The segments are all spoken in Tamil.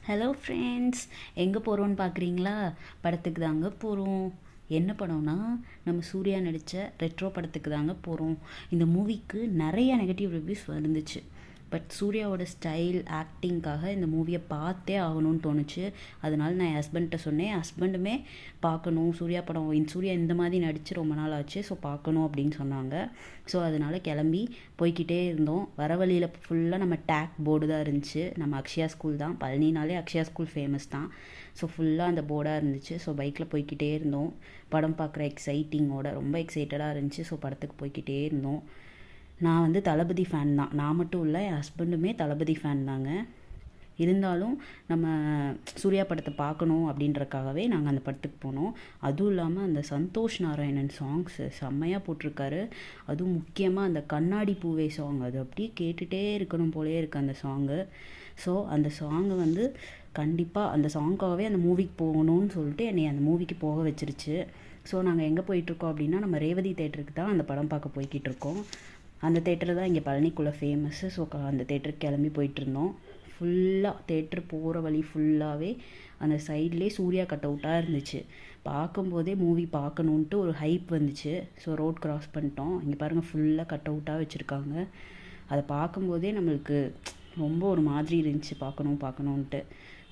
ஹலோ ஃப்ரெண்ட்ஸ், எங்கே போகிறோன்னு பார்க்குறீங்களா? படத்துக்கு தாங்க போகிறோம். என்ன படம்னா, நம்ம சூர்யா நடித்த ரெட்ரோ படத்துக்கு தாங்க போகிறோம். இந்த மூவிக்கு நிறைய நெகட்டிவ் ரிவ்யூஸ் வந்துச்சு. பட் சூர்யாவோட ஸ்டைல் ஆக்டிங்காக இந்த மூவியை பார்த்தே ஆகணும்னு தோணுச்சு. அதனால நான் என் ஹஸ்பண்ட்ட சொன்னேன். ஹஸ்பண்டுமே பார்க்கணும், சூர்யா படம், சூர்யா இந்த மாதிரி நடித்து ரொம்ப நாள் ஆச்சு, ஸோ பார்க்கணும் அப்படின்னு சொன்னாங்க. ஸோ அதனால் கிளம்பி போய்கிட்டே இருந்தோம். வர வழியில் ஃபுல்லாக நம்ம டேக் போர்டு தான் இருந்துச்சு. நம்ம அக்ஷயா ஸ்கூல் தான், பழனினாலே அக்ஷயா ஸ்கூல் ஃபேமஸ் தான். ஸோ ஃபுல்லாக அந்த போர்டாக இருந்துச்சு. ஸோ பைக்கில் போய்கிட்டே இருந்தோம். படம் பார்க்குற எக்ஸைட்டிங்கோட ரொம்ப எக்ஸைட்டடாக இருந்துச்சு. ஸோ படத்துக்கு போய்கிட்டே இருந்தோம். நான் வந்து தளபதி ஃபேன் தான். நான் மட்டும் இல்லை, என் ஹஸ்பண்டுமே தளபதி ஃபேன் தாங்க. இருந்தாலும் நம்ம சூர்யா படத்தை பார்க்கணும் அப்படின்றக்காகவே நாங்கள் அந்த படத்துக்கு போனோம். அதுவும் இல்லாமல் அந்த சந்தோஷ் நாராயணன் சாங்ஸு செம்மையாக போட்டிருக்காரு. அதுவும் முக்கியமாக அந்த கண்ணாடி பூவே சாங், அது அப்படியே கேட்டுகிட்டே இருக்கணும் போலே இருக்குது அந்த சாங்கு. ஸோ அந்த சாங்கை வந்து கண்டிப்பாக அந்த சாங்காகவே அந்த மூவிக்கு போகணும்னு சொல்லிட்டு என்னை அந்த மூவிக்கு போக வச்சிருச்சு. ஸோ நாங்கள் எங்கே போயிட்டுருக்கோம் அப்படின்னா, நம்ம ரேவதி தேட்டருக்கு தான் அந்த படம் பார்க்க போய்கிட்டு இருக்கோம். அந்த தேட்டர் தான் இங்கே பழனிக்குள்ளே ஃபேமஸ்ஸு. ஸோ அந்த தேட்டருக்கு கிளம்பி போயிட்டுருந்தோம். ஃபுல்லாக தேட்டர் போகிற வழி ஃபுல்லாகவே அந்த சைட்லேயே சூர்யா கட் அவுட்டாக இருந்துச்சு. பார்க்கும்போதே மூவி பார்க்கணுன்ட்டு ஒரு ஹைப் வந்துச்சு. ஸோ ரோட் கிராஸ் பண்ணிட்டோம். இங்கே பாருங்கள், ஃபுல்லாக கட் அவுட்டாக வச்சுருக்காங்க. அதை பார்க்கும்போதே நம்மளுக்கு ரொம்ப ஒரு மாதிரி இருந்துச்சு, பார்க்கணுன்ட்டு.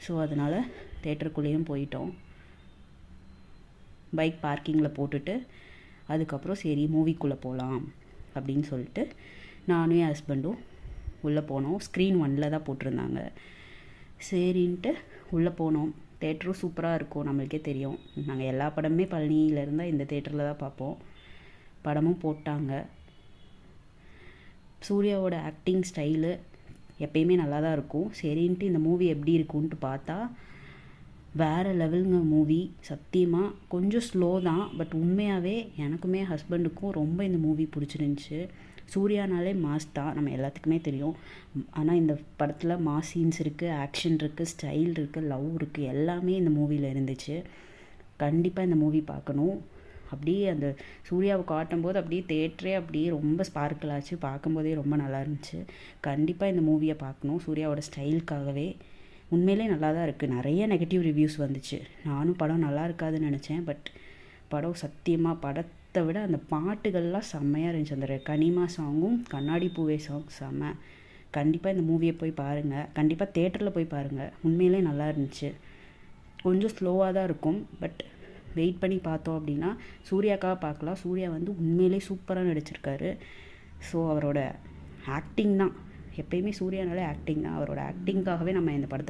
ஸோ அதனால் தேட்டருக்குள்ளேயும் போயிட்டோம். பைக் பார்க்கிங்கில் போட்டுட்டு அதுக்கப்புறம் சரி மூவிக்குள்ளே போகலாம் அப்படின்னு சொல்லிட்டு நானும் என் ஹஸ்பண்டும் உள்ளே போனோம். ஸ்க்ரீன் 1 தான் போட்டிருந்தாங்க. சரின்ட்டு உள்ளே போனோம். தேட்டரும் சூப்பராக இருக்கும், நம்மளுக்கே தெரியும். நாங்கள் எல்லா படமுமே பழனியில் இருந்தால் இந்த தேட்டரில் தான் பார்ப்போம். படமும் போட்டாங்க. சூர்யாவோட ஆக்டிங் ஸ்டைலு எப்பயுமே நல்லா தான் இருக்கும். சரின்ட்டு இந்த மூவி எப்படி இருக்குன்ட்டு பார்த்தா வேறு லெவலுங்க மூவி. சத்தியமாக கொஞ்சம் ஸ்லோ தான், பட் உண்மையாகவே எனக்குமே ஹஸ்பண்டுக்கும் ரொம்ப இந்த மூவி பிடிச்சிருந்துச்சி. சூர்யானாலே மாஸ் தான், நம்ம எல்லாத்துக்குமே தெரியும். ஆனால் இந்த படத்தில் மாஸ் சீன்ஸ் இருக்குது, ஆக்ஷன் இருக்குது, ஸ்டைல் இருக்குது, லவ் இருக்குது, எல்லாமே இந்த மூவியில் இருந்துச்சு. கண்டிப்பாக இந்த மூவி பார்க்கணும். அப்படியே அந்த சூர்யாவை காட்டும்போது அப்படியே தேட்டரே அப்படியே ரொம்ப ஸ்பார்க்கிள் ஆச்சு. பார்க்கும்போதே ரொம்ப நல்லா இருந்துச்சு. கண்டிப்பாக இந்த மூவியை பார்க்கணும், சூர்யாவோட ஸ்டைலுக்காகவே. உண்மையிலே நல்லா தான் இருக்குது. நிறைய நெகட்டிவ் ரிவ்யூஸ் வந்துச்சு. நானும் படம் நல்லா இருக்காதுன்னு நினச்சேன். பட் படம் சத்தியமாக படத்தை விட அந்த பாட்டுகள்லாம் செம்மையாக இருந்துச்சு. அந்த கனிமா சாங்கும் கண்ணாடி பூவே சாங் செம்ம. கண்டிப்பாக இந்த மூவியை போய் பாருங்கள். கண்டிப்பாக தேட்டரில் போய் பாருங்கள். உண்மையிலே நல்லா இருந்துச்சு. கொஞ்சம் ஸ்லோவாக தான் இருக்கும், பட் வெயிட் பண்ணி பார்த்தோம் அப்படின்னா சூர்யாக்காக பார்க்கலாம். சூர்யா வந்து உண்மையிலே சூப்பராக நடிச்சிருக்காரு. ஸோ அவரோட ஆக்டிங் தான் எப்பயுமே, சூர்யானாலே ஆக்டிங் தான். அவரோட ஆக்டிங்காகவே நம்ம இந்த படத்தை